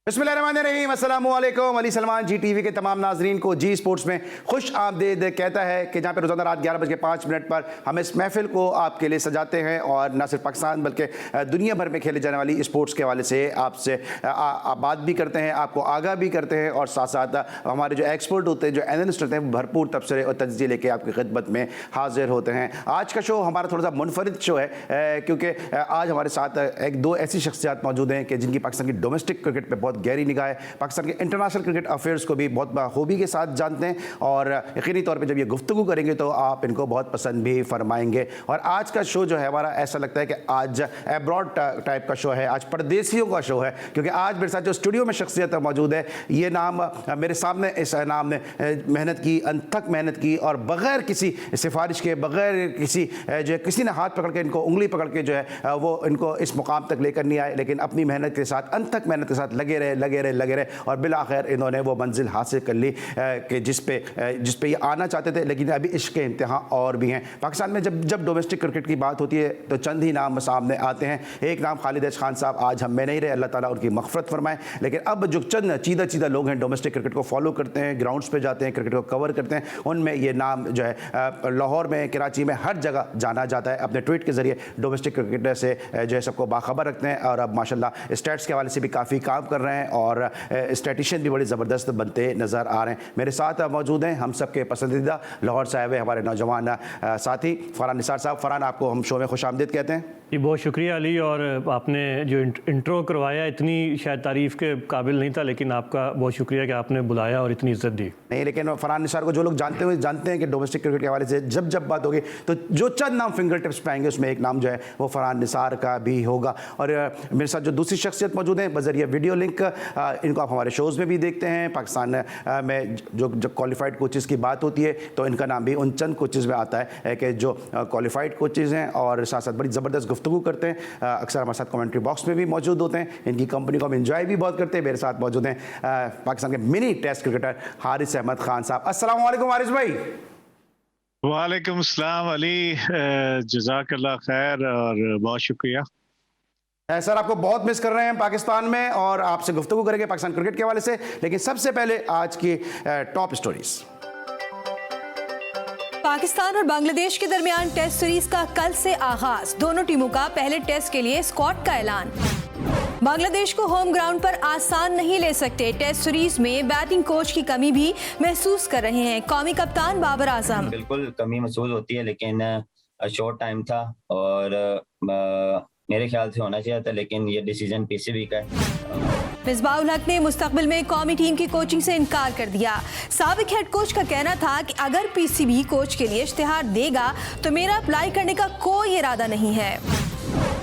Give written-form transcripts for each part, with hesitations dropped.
बिस्मिल्लाहिर्रहमानिर्रहीम, अस्सलामु अलैकुम। अली सलमान जी टीवी के तमाम नाजरीन को जी स्पोर्ट्स में खुश आमदीद कहता है कि जहाँ पे रोज़ाना रात 11:05 पर हम इस महफिल को आपके लिए सजाते हैं और न सिर्फ पाकिस्तान बल्कि दुनिया भर में खेले जाने वाली स्पोर्ट्स के हवाले से आपसे बात भी करते हैं, आपको आगाह भी करते हैं और साथ साथ हमारे जो एक्सपर्ट होते हैं, जो एनालिस्ट होते हैं, भरपूर तबसरे और तज्ज़िये लेके आपकी खिदमत में हाजिर होते हैं। आज का शो हमारा थोड़ा सा मुनफरिद शो है क्योंकि आज हमारे साथ एक दो ऐसी शख्सियात मौजूद हैं कि जिनकी पाकिस्तान की डोमेस्टिक क्रिकेट पर बहुत गहरी निगाह है, पाकिस्तान के इंटरनेशनल क्रिकेट अफेयर्स को भी बहुत खूबी के साथ जानते हैं और यकीनी तौर पे जब ये गुफ्तगू करेंगे तो आप इनको बहुत पसंद भी फरमाएंगे। और आज का शो जो है हमारा ऐसा लगता है कि आज एब्रॉड टाइप का शो है, आज परदेसियों का शो है क्योंकि आज मेरे साथ जो स्टूडियो में शख्सियत मौजूद है, ये नाम मेरे सामने, इस नाम ने मेहनत की, अनथक मेहनत की और बग़ैर किसी सिफारिश के, बग़ैर किसी ने हाथ पकड़ के, इनको उंगली पकड़ के जो है वो इनको इस मुकाम तक लेकर नहीं आए, लेकिन अपनी मेहनत के साथ, अनथक मेहनत के साथ लगे रहे और बिलाखिर इन्होंने वो मंजिल हासिल कर ली कि जिस पे ये आना चाहते थे। लेकिन अभी इश्क के इम्तिहां और भी हैं। पाकिस्तान में जब डोमेस्टिक क्रिकेट की बात होती है तो चंद ही नाम सामने आते हैं। एक नाम खालिद अहद खान साहब आज हम में नहीं रहे, अल्लाह ताला उनकी मग़फ़िरत फरमाए। लेकिन अब जो चंद चीदा लोग हैं, डोमेस्टिक क्रिकेट को फॉलो करते हैं, ग्राउंड्स पर जाते हैं, क्रिकेट को कवर करते हैं, उनमें ये नाम जो है लाहौर में, कराची में, हर जगह जाना जाता है। अपने ट्वीट के ज़रिए डोमेस्टिक क्रिकेटर से जो है सबको बाखबर रखते हैं और अब माशाल्लाह स्टैट्स के हवाले से भी काफ़ी काम कर रहे हैं और स्टैटिशियन भी बड़े ज़बरदस्त बनते नज़र आ रहे हैं। मेरे साथ मौजूद हैं हम सबके पसंदीदा लाहौर से आए हुए हमारे नौजवान साथी फरहान निसार साहब। फरहान, आपको हम शो में खुश आमदीद कहते हैं। जी, बहुत शुक्रिया अली। और आपने जो इंट्रो करवाया इतनी शायद तारीफ़ के काबिल नहीं था, लेकिन आपका बहुत शुक्रिया कि आपने बुलाया और इतनी इज्जत दी। नहीं, लेकिन फरहान निसार को जो लोग जानते हैं कि डोमेस्टिक क्रिकेट के हवाले से जब बात होगी तो जो चंद नाम फिंगर टिप्स पे आएंगे उसमें एक नाम जो है वो फरहान निसार का भी होगा। और मेरे साथ जो दूसरी शख्सियत मौजूद हैं बज़रिया वीडियो लिंक, इनको आप हमारे शोज़ में भी देखते हैं। पाकिस्तान में जब क्वालिफाइड कोचेज़ की बात होती है तो इनका नाम भी उन चंद कोचेज़ में आता है कि जो क्वालिफाइड कोचेज़ हैं और साथ साथ बड़ी ज़बरदस्त गुफ्तगू करते हैं। अक्सर हमारे साथ कमेंट्री बॉक्स में भी मौजूद होते हैं। इनकी कंपनी को हम एंजॉय भी बहुत करते हैं। मेरे साथ मौजूद हैं पाकिस्तान के mini test cricketer Haris Ahmed Khan साहब। अस्सलाम वालेकुम हारिस भाई। वालेकुम अस्सलाम अली, जज़ाकल्लाह खैर और बहुत शुक्रिया। सर, आपको बहुत मिस कर रहे हैं पाकिस्तान में और आपसे गुफ्तगू करेंगे पाकिस्तान क्रिकेट के हवाले से, लेकिन सबसे पहले आज की टॉप स्टोरीज। पाकिस्तान और बांग्लादेश के दरमियान टेस्ट सीरीज का कल से आगाज। दोनों टीमों का पहले टेस्ट के लिए स्क्वाड का ऐलान। बांग्लादेश को होम ग्राउंड पर आसान नहीं ले सकते। टेस्ट सीरीज में बैटिंग कोच की कमी भी महसूस कर रहे हैं कौमी कप्तान बाबर आजम। बिल्कुल कमी महसूस होती है, लेकिन शॉर्ट टाइम था और मेरे ख्याल से होना चाहिए था, लेकिन ये डिसीजन पीसीबी का है। मिसबाहुल हक ने मुस्तकबिल में कौमी टीम की कोचिंग से इनकार कर दिया। साबिक हेड कोच का कहना था कि अगर पीसीबी कोच के लिए इश्तिहार देगा तो मेरा अप्लाई करने का कोई इरादा नहीं है।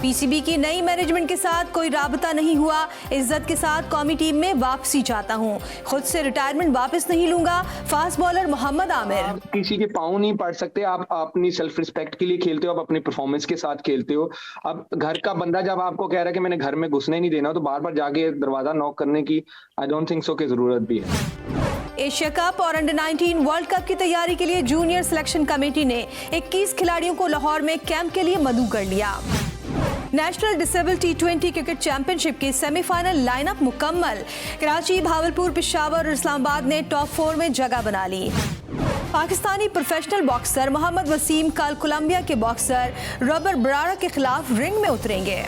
पीसीबी की नई मैनेजमेंट के साथ कोई राबता नहीं हुआ। इज्जत के साथ कौमी टीम में वापसी चाहता हूँ, खुद से रिटायरमेंट वापस नहीं लूंगा। Fast bowler Mohammad Amir. आप किसी के पाँव नहीं पड़ सकते। आप अपनी सेल्फ रिस्पेक्ट के लिए खेलते हो, आप अपनी परफॉर्मेंस के साथ खेलते हो। अब घर का बंदा जब आपको कह रहा है कि मैंने घर में घुसने नहीं देना, तो बार बार जाके दरवाजा नॉक करने की आई डोंट थिंक सो की जरूरत भी है। एशिया कप और अंडर 19 वर्ल्ड कप की तैयारी के लिए जूनियर सिलेक्शन कमेटी ने 21 खिलाड़ियों को लाहौर में कैंप के लिए मदऊ कर लिया। National disable T20 cricket championship की सेमीफाइनल लाइनअप मुकम्मल। कराची, भावलपुर, पेशावर और इस्लामाबाद ने टॉप 4 में जगह बना ली। पाकिस्तानी प्रोफेशनल बॉक्सर मोहम्मद वसीम कल कोलंबिया के बॉक्सर रॉबर्ट ब्रारा के खिलाफ रिंग में उतरेंगे।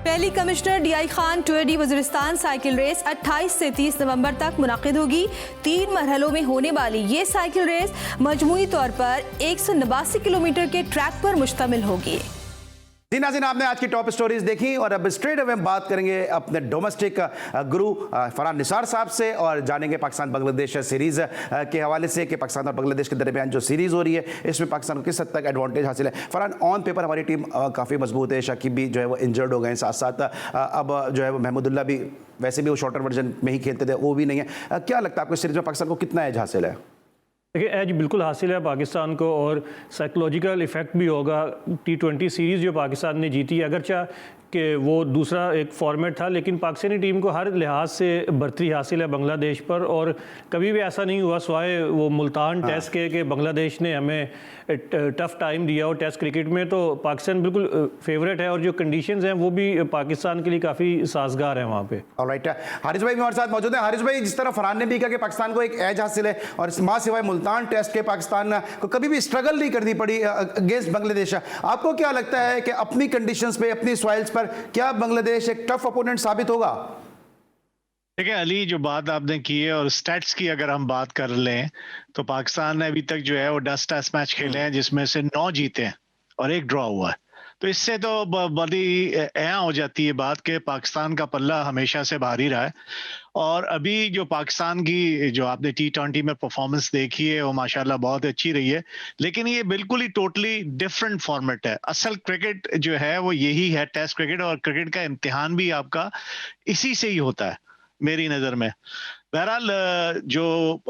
पहली commissioner DI Khan tour Waziristan cycle race 28 से 30 नवंबर तक मुनक़िद होगी। 3 मरहलों में होने वाली ये साइकिल रेस मजमूई तौर पर 189 किलोमीटर के ट्रैक पर मुश्तमिल होगी। जी नाज़रीन, आपने आज की टॉप स्टोरीज देखी और अब स्ट्रेट अवे बात करेंगे अपने डोमेस्टिक गुरु फरहान निसार साहब से और जानेंगे पाकिस्तान बांग्लादेश सीरीज़ के हवाले से कि पाकिस्तान और बांग्लादेश के दरमियान जो सीरीज़ हो रही है इसमें पाकिस्तान को किस हद तक एडवांटेज हासिल है। फरहान, ऑन पेपर हमारी टीम काफ़ी मजबूत है। शाकिब भी जो है वो इंजर्ड हो गए हैं, साथ साथ अब जो है वो महमूदुल्लाह भी, वैसे भी वो शॉर्टर वर्जन में ही खेलते थे, वो भी नहीं है। क्या लगता है आपको सीरीज़ में पाकिस्तान को कितना एज हासिल है? देखिए, एज बिल्कुल हासिल है पाकिस्तान को और साइकोलॉजिकल इफ़ेक्ट भी होगा। T20 सीरीज़ जो पाकिस्तान ने जीती, अगरचा कि वो दूसरा एक फॉर्मेट था, लेकिन पाकिस्तानी टीम को हर लिहाज से बर्तरी हासिल है बांग्लादेश पर, और कभी भी ऐसा नहीं हुआ स्वाए वो मुल्तान टेस्ट के कि बांग्लादेश ने हमें टफ टाइम दिया। और टेस्ट क्रिकेट में तो पाकिस्तान बिल्कुल फेवरेट है, और जो कंडीशंस हैं वो भी पाकिस्तान के लिए काफ़ी साजगार हैं वहाँ पे। ऑलराइट, हारिस भाई भी हमारे साथ मौजूद हैं। हारिस भाई, जिस तरह फरहान ने भी कहा कि पाकिस्तान को एक एज हासिल है, और मां सिवाय मुल्तान टेस्ट के पाकिस्तान को कभी भी स्ट्रगल नहीं करनी पड़ी अगेंस्ट बांग्लादेश, आपको क्या लगता है कि अपनी कंडीशंस पे, अपनी सॉइल्स पर क्या बांग्लादेश एक टफ अपोनेंट साबित होगा? देखिए अली, जो बात आपने की है और स्टैट्स की अगर हम बात कर लें तो पाकिस्तान ने अभी तक जो है वो 10 टेस्ट मैच खेले हैं, जिसमें से 9 जीते हैं और 1 ड्रॉ हुआ है। तो इससे तो बड़ी अहम हो जाती है बात कि पाकिस्तान का पल्ला हमेशा से भारी रहा है। और अभी जो पाकिस्तान की जो आपने T20 में परफॉर्मेंस देखी है वो माशाल्लाह बहुत अच्छी रही है, लेकिन ये बिल्कुल ही टोटली डिफरेंट फॉर्मेट है। असल क्रिकेट जो है वो यही है, टेस्ट क्रिकेट, और क्रिकेट का इम्तिहान भी आपका इसी से ही होता है मेरी नज़र में। बहरहाल जो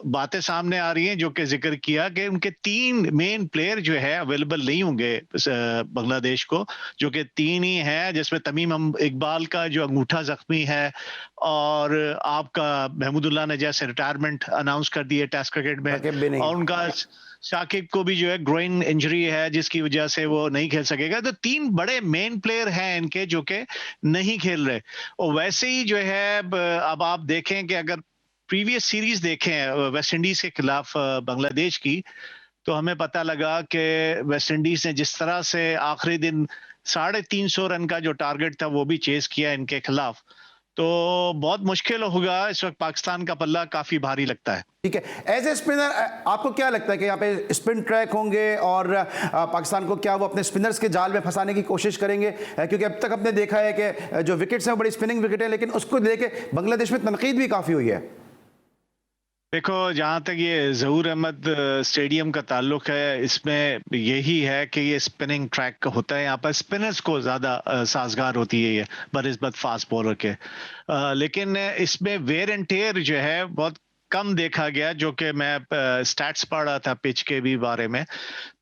बातें सामने आ रही हैं, जो कि जिक्र किया कि उनके 3 मेन प्लेयर जो है अवेलेबल नहीं होंगे बांग्लादेश को, जो कि 3 ही हैं, जिसमें तमीम इकबाल का जो अंगूठा जख्मी है, और आपका महमूदुल्लाह ने जैसे रिटायरमेंट अनाउंस कर दी है टेस्ट क्रिकेट में, और उनका शाकिब को भी जो है ग्रोइन इंजरी है जिसकी वजह से वो नहीं खेल सकेगा। तो 3 बड़े मेन प्लेयर हैं इनके जो कि नहीं खेल रहे। और वैसे ही जो है अब आप देखें कि अगर प्रीवियस सीरीज देखें वेस्ट इंडीज के खिलाफ बांग्लादेश की, तो हमें पता लगा कि वेस्ट इंडीज ने जिस तरह से आखिरी दिन 350 रन का जो टारगेट था वो भी चेस किया इनके खिलाफ। तो बहुत मुश्किल होगा, इस वक्त पाकिस्तान का पल्ला काफी भारी लगता है। ठीक है, एज ए स्पिनर आपको क्या लगता है कि यहाँ पे स्पिन ट्रैक होंगे और पाकिस्तान को क्या वो अपने स्पिनर्स के जाल में फंसाने की कोशिश करेंगे? क्योंकि अब तक हमने देखा है कि जो विकेट्स हैं वो बड़ी स्पिनिंग विकेट है, लेकिन उसको लेके बांग्लादेश में तनकीद भी काफ़ी हुई है। देखो, जहाँ तक ये ज़हूर अहमद स्टेडियम का ताल्लुक है, इसमें यही है कि ये स्पिनिंग ट्रैक होता है। यहाँ पर स्पिनर्स को ज़्यादा साजगार होती है ये बनिस्बत फास्ट बॉलर के, लेकिन इसमें वेयर एंड टेयर जो है बहुत कम देखा गया, जो कि मैं स्टैट्स पढ़ रहा था पिच के भी बारे में।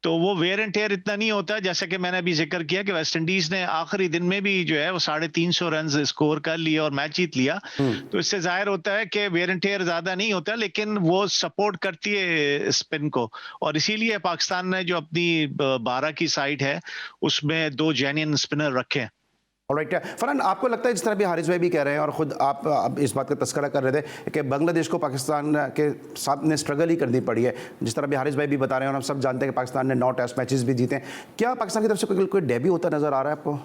तो वो वेयर एंड टेयर इतना नहीं होता, जैसे कि मैंने अभी जिक्र किया कि वेस्ट इंडीज ने आखिरी दिन में भी जो है वो 350 रन स्कोर कर लिए और मैच जीत लिया। तो इससे जाहिर होता है कि वेयर एंड टेयर ज्यादा नहीं होता, लेकिन वो सपोर्ट करती है स्पिन को, और इसीलिए पाकिस्तान ने जो अपनी 12 की साइड है उसमें 2 जेन्युइन स्पिनर रखे। ऑलराइट, फरहान, आपको लगता है जिस तरह भी हारिस भाई भी कह रहे हैं और ख़ुद आप इस बात का तस्करा कर रहे थे कि बांग्लादेश को पाकिस्तान के सामने स्ट्रगल ही करनी पड़ी है, जिस तरह भी हारिस भाई भी बता रहे हैं और हम सब जानते हैं कि पाकिस्तान ने 9 टेस्ट मैचेस भी जीते हैं, क्या पाकिस्तान की तरफ से कोई डेब्यू होता नज़र आ रहा है आपको?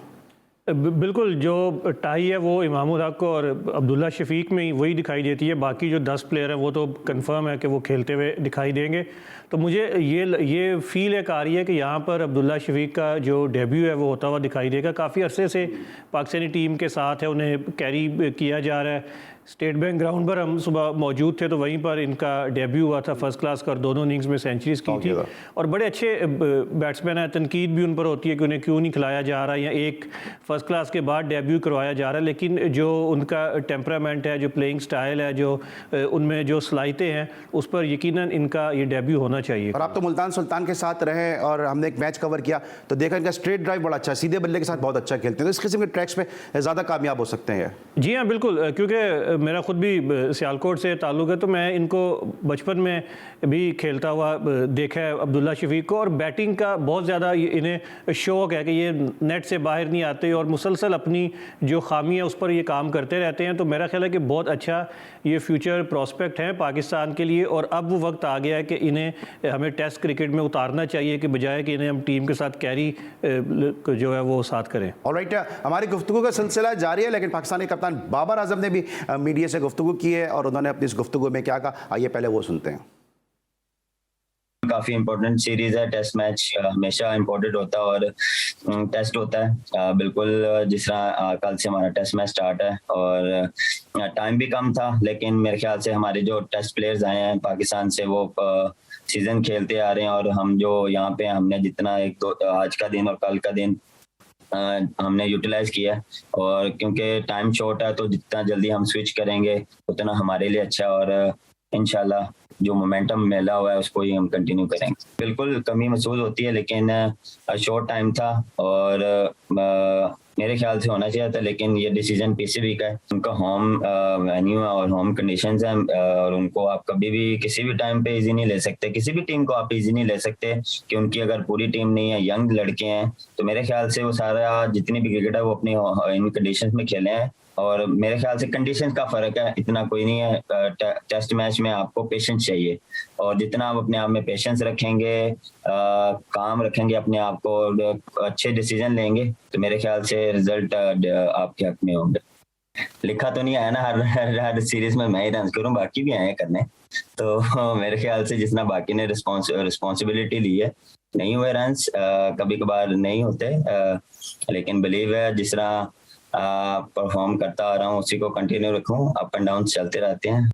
बिल्कुल, जो टाई है वो इमामुल हक और अब्दुल्ला शफीक में वही दिखाई देती है। बाकी जो 10 प्लेयर हैं वो तो कंफर्म है कि वो खेलते हुए दिखाई देंगे। तो मुझे ये फील एक आ रही है कि यहाँ पर अब्दुल्ला शफीक का जो डेब्यू है वो होता हुआ दिखाई देगा। काफ़ी अरसे से पाकिस्तानी टीम के साथ है, उन्हें कैरी किया जा रहा है। स्टेट बैंक ग्राउंड पर हम सुबह मौजूद थे तो वहीं पर इनका डेब्यू हुआ था फर्स्ट क्लास का, और दोनों इनिंग्स में सेंचुरीज की थी, और बड़े अच्छे बैट्समैन हैं। तनकीद भी उन पर होती है कि उन्हें क्यों नहीं खिलाया जा रहा है या एक फर्स्ट क्लास के बाद डेब्यू करवाया जा रहा है, लेकिन जो उनका टेम्परामेंट है, जो प्लेइंग स्टाइल है, जो उनमें जो सलाहियतें हैं, उस पर यकीनन इनका ये डेब्यू होना चाहिए। और आप तो मुल्तान सुल्तान के साथ रहे और हमने एक मैच कवर किया तो देखा इनका स्ट्रेट ड्राइव बड़ा अच्छा है, सीधे बल्ले के साथ बहुत अच्छा खेलते हैं, तो इस किस्म के ट्रैक्स पे ज़्यादा कामयाब हो सकते हैं। जी हाँ, बिल्कुल, क्योंकि मेरा ख़ुद भी सियालकोट से ताल्लुक़ है, तो मैं इनको बचपन में भी खेलता हुआ देखा है अब्दुल्ला शफीक को, और बैटिंग का बहुत ज़्यादा इन्हें शौक़ है कि ये नेट से बाहर नहीं आते और मुसलसल अपनी जो खामी है उस पर ये काम करते रहते हैं। तो मेरा ख्याल है कि बहुत अच्छा ये फ्यूचर प्रॉस्पेक्ट है पाकिस्तान के लिए, और अब वो वक्त आ गया है कि इन्हें हमें टेस्ट क्रिकेट में उतारना चाहिए कि बजाय कि इन्हें हम टीम के साथ कैरी जो है वो साथ करें। ऑलराइट, हमारी गुफ्तगू का सिलसिला जारी है, लेकिन पाकिस्तानी कप्तान बाबर आजम ने भी मीडिया से गुफ्तगू की है और उन्होंने अपनी इस गुफ्तगू में क्या कहा, आइए पहले वो सुनते हैं। काफी इंपॉर्टेंट सीरीज है, टेस्ट मैच हमेशा इंपॉर्टेंट होता है और टेस्ट होता है। बिल्कुल जिस तरह कल से हमारा टेस्ट मैच स्टार्ट है और टाइम भी कम था, लेकिन मेरे ख्याल से हमारे जो टेस्ट प्लेयर्स आए हैं पाकिस्तान से वो सीजन खेलते आ रहे हैं, और हम जो यहाँ पे हमने जितना आज का दिन और कल का दिन हमने यूटिलाइज किया है, और क्योंकि टाइम शॉर्ट है तो जितना जल्दी हम स्विच करेंगे उतना हमारे लिए अच्छा, और इंशाल्लाह जो मोमेंटम मिला हुआ है उसको ही हम कंटिन्यू करेंगे। बिल्कुल कमी महसूस होती है, लेकिन शॉर्ट टाइम था और मेरे ख्याल से होना चाहिए था, लेकिन ये डिसीजन पीसीबी का है। उनका होम वेन्यू है और होम कंडीशंस हैं, और उनको आप कभी भी किसी भी टाइम पे इजी नहीं ले सकते, किसी भी टीम को आप इजी नहीं ले सकते कि उनकी अगर पूरी टीम नहीं है, यंग लड़के हैं, तो मेरे ख्याल से वो सारा जितनी भी क्रिकेट है वो अपनी इन कंडीशंस में खेले हैं। और मेरे ख्याल से कंडीशंस का फर्क है, इतना कोई नहीं है। टेस्ट मैच में आपको पेशेंस चाहिए, और जितना आप अपने आप में पेशेंस रखेंगे, काम रखेंगे अपने आप को, और अच्छे डिसीजन लेंगे, तो मेरे ख्याल से रिजल्ट आपके हक में होंगे। लिखा तो नहीं आया ना हर सीरीज में मैं ही रन करूं, बाकी भी आए करने, तो मेरे ख्याल से जितना बाकी ने रिस्पॉन्सिबिलिटी ली है, नहीं हुए रन्स, कभी कभार नहीं होते, लेकिन बिलीव है जिस तरह परफॉर्म करता आ रहा हूँ उसी को कंटिन्यू रखूं। अप एंड डाउन चलते रहते हैं।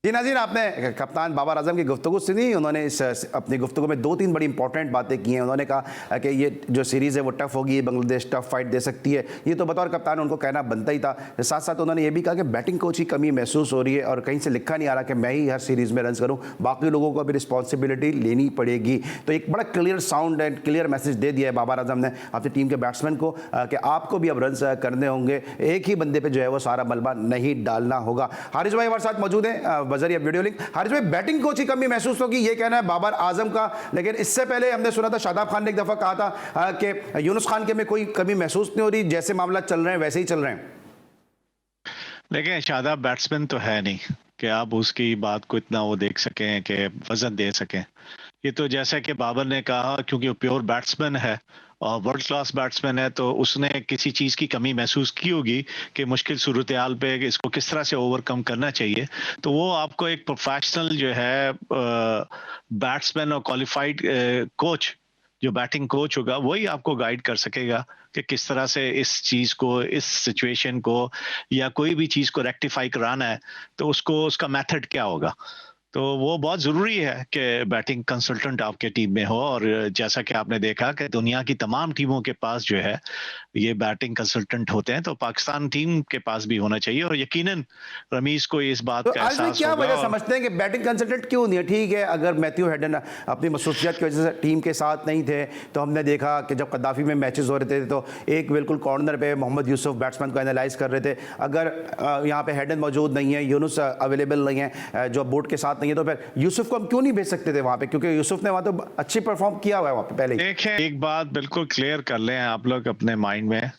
जी नाज़रीन, आपने कप्तान बाबर आजम की गुफ्तगू सुनी। उन्होंने इस अपनी गुफ्तगू में 2-3 बड़ी इंपॉर्टेंट बातें की हैं। उन्होंने कहा कि ये जो सीरीज़ है वो टफ होगी, बांग्लादेश टफ फाइट दे सकती है, ये तो बतौर कप्तान उनको कहना बनता ही था। साथ साथ उन्होंने ये भी कहा कि बैटिंग कोच की कमी महसूस हो रही है और कहीं से लिखा नहीं आ रहा कि मैं ही हर सीरीज़ में रन करूँ, बाकी लोगों को भी रिस्पॉन्सिबिलिटी लेनी पड़ेगी। तो एक बड़ा clear sound and clear message दे दिया है बाबर आजम ने अपनी टीम के बैट्समैन को कि आपको भी अब रन करने होंगे, एक ही बंदे पर जो है वो सारा मलबा नहीं डालना होगा। हारिस भाई हमारे साथ मौजूद हैं बजरिया वीडियो लिंक। हारिस भाई, बैटिंग कोच की कमी महसूस होगी, ये कहना है बाबर आजम का, लेकिन इससे पहले हमने सुना था शादाब खान ने एक दफा कहा था कि यूनुस खान के में कोई कमी महसूस नहीं हो रही, जैसे मामला चल रहे हैं वैसे ही चल रहे हैं। लेकिन शादाब बैट्समैन तो है नहीं कि आप उसकी बात को इतना वो देख सकें कि वजन दे सकें। ये तो जैसा कि बाबर ने कहा, क्योंकि वो प्योर बैट्समैन है और वर्ल्ड क्लास बैट्समैन है, तो उसने किसी चीज़ की कमी महसूस की होगी कि मुश्किल सूरत हाल पे इसको किस तरह से ओवरकम करना चाहिए। तो वो आपको एक प्रोफेशनल जो है बैट्समैन और क्वालिफाइड कोच, जो बैटिंग कोच होगा, वही आपको गाइड कर सकेगा कि किस तरह से इस चीज़ को, इस सिचुएशन को या कोई भी चीज़ को रेक्टिफाई कराना है, तो उसको उसका मेथड क्या होगा। तो वो बहुत ज़रूरी है कि बैटिंग कंसल्टेंट आपके टीम में हो, और जैसा कि आपने देखा कि दुनिया की तमाम टीमों के पास जो है ये बैटिंग कंसल्टेंट होते हैं, तो पाकिस्तान टीम के पास भी होना चाहिए। और यकीनन रमीज को इस बात का एहसास होगा। क्या वजह समझते हैं कि बैटिंग कंसल्टेंट क्यों नहीं है? ठीक है, अगर मैथ्यू हेडन अपनी मसरूफियत की वजह से टीम के साथ नहीं थे, तो हमने देखा कि जब कद्दाफी में मैचेस हो रहे थे तो एक बिल्कुल कॉर्नर पे मोहम्मद यूसुफ बैट्समैन को एनालाइज कर रहे थे। अगर यहाँ पे हेडन मौजूद नहीं है, यूनुस अवेलेबल नहीं है, जो बोर्ड के साथ नहीं है, तो फिर यूसुफ को हम क्यों नहीं भेज सकते थे वहाँ पे? क्योंकि यूसुफ ने वहाँ तो अच्छी परफॉर्म किया हुआ है वहाँ पे पहले। देखें, एक बात बिल्कुल क्लियर कर लें आप लोग अपने माइंड में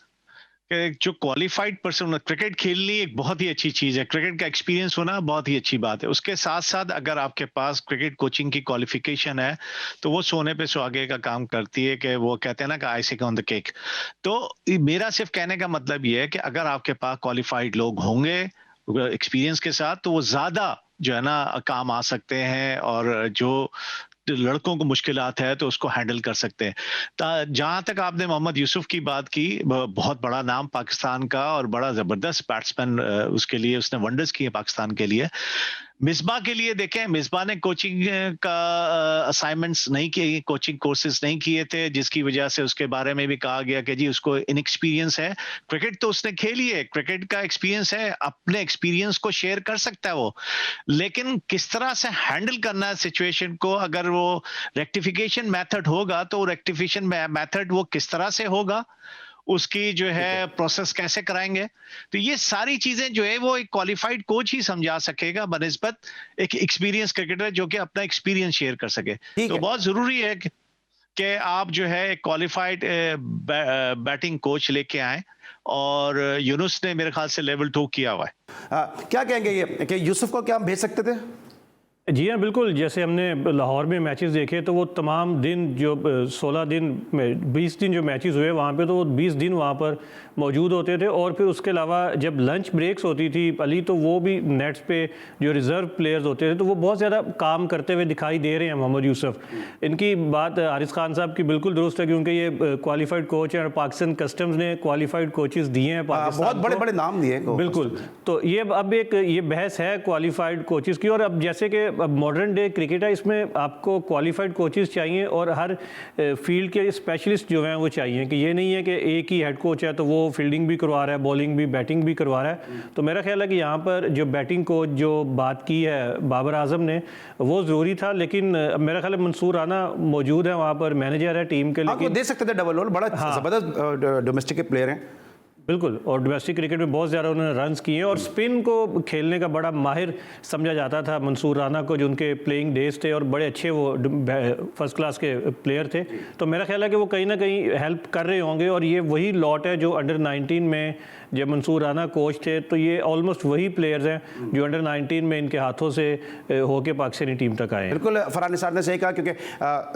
कि जो क्वालिफाइड पर्सन, क्रिकेट खेलनी एक बहुत ही अच्छी चीज़ है, क्रिकेट का एक्सपीरियंस होना बहुत ही अच्छी बात है। उसके साथ साथ अगर आपके पास क्रिकेट कोचिंग की क्वालिफिकेशन है तो वो सोने पे सुहागे का काम करती है, कि वो कहते हैं ना कि आइसिंग ऑन द केक। तो मेरा सिर्फ कहने का मतलब ये है कि अगर आपके पास क्वालिफाइड लोग होंगे एक्सपीरियंस के साथ, तो वो ज़्यादा जो है ना काम आ सकते हैं, और जो लड़कों को मुश्किलात है तो उसको हैंडल कर सकते हैं। जहां तक आपने मोहम्मद यूसुफ की बात की, बहुत बड़ा नाम पाकिस्तान का और बड़ा जबरदस्त बैट्समैन, उसके लिए उसने वंडर्स किए पाकिस्तान के लिए। मिसबा के लिए देखें, मिसबा ने कोचिंग का असाइनमेंट्स नहीं किए, कोचिंग कोर्सेज नहीं किए थे, जिसकी वजह से उसके बारे में भी कहा गया कि जी उसको इनएक्सपीरियंस है। क्रिकेट तो उसने खेली है, क्रिकेट का एक्सपीरियंस है, अपने एक्सपीरियंस को शेयर कर सकता है वो, लेकिन किस तरह से हैंडल करना है सिचुएशन को, अगर वो रेक्टिफिकेशन मेथड होगा तो रेक्टिफिकेशन मेथड वो किस तरह से होगा, उसकी जो है प्रोसेस कैसे कराएंगे, तो ये सारी चीजें जो है वो एक क्वालिफाइड कोच ही समझा सकेगा बनिस्बत एक एक्सपीरियंस क्रिकेटर जो कि अपना एक्सपीरियंस शेयर कर सके। तो बहुत जरूरी है कि आप जो है एक क्वालिफाइड बैटिंग कोच लेके आए, और यूनुस ने मेरे ख्याल से लेवल 2 किया हुआ है। क्या कहेंगे ये कि यूसुफ को क्या हम भेज सकते थे? जी हाँ, बिल्कुल। जैसे हमने लाहौर में मैचेस देखे तो वो तमाम दिन जो 16 दिन में 20 दिन जो मैचेस हुए वहाँ पे, तो वो 20 दिन वहाँ पर मौजूद होते थे। और फिर उसके अलावा जब लंच ब्रेक्स होती थी अली, तो वो भी नेट्स पे जो रिज़र्व प्लेयर्स होते थे, तो वो बहुत ज़्यादा काम करते हुए दिखाई दे रहे हैं मोहम्मद यूसुफ। इनकी बात हारिस खान साहब की बिल्कुल दुरुस्त है, क्योंकि ये क्वालिफाइड कोच हैं और पाकिस्तान कस्टम्स ने क्वालिफाइड कोचेज़ दिए हैं पाकिस्तान, बहुत बड़े बड़े नाम दिए। बिल्कुल। तो ये अब एक ये बहस है क्वालिफाइड कोचेज़ की। और अब जैसे कि अब मॉडर्न डे क्रिकेट है, इसमें आपको क्वालिफाइड कोचेस चाहिए और हर फील्ड के स्पेशलिस्ट जो हैं वो चाहिए, कि ये नहीं है कि एक ही हेड कोच है तो वो फील्डिंग भी करवा रहा है, बॉलिंग भी, बैटिंग भी करवा रहा है। तो मेरा ख्याल है कि यहाँ पर जो बैटिंग कोच जो बात की है बाबर आजम ने, वो ज़रूरी था, लेकिन मेरा ख्याल है मंसूर राना मौजूद है वहाँ पर, मैनेजर है टीम के, आपको लेकिन दे सकते थे डबल रोल, बड़ा ज़बरदस्त डोमेस्टिक के प्लेयर हैं। बिल्कुल, और डोमेस्टिक क्रिकेट में बहुत ज़्यादा उन्होंने रन्स किए हैं और स्पिन को खेलने का बड़ा माहिर समझा जाता था मंसूर राना को, जो उनके प्लेइंग डेज थे, और बड़े अच्छे वो फर्स्ट क्लास के प्लेयर थे। तो मेरा ख्याल है कि वो कहीं ना कहीं हेल्प कर रहे होंगे, और ये वही लॉट है जो अंडर 19 में जब मंसूर राना कोच थे तो ये ऑलमोस्ट वही प्लेयर्स हैं जो अंडर 19 में इनके हाथों से होके पाकिस्तानी टीम तक आए हैं। बिल्कुल फरहान निसार ने सही कहा, क्योंकि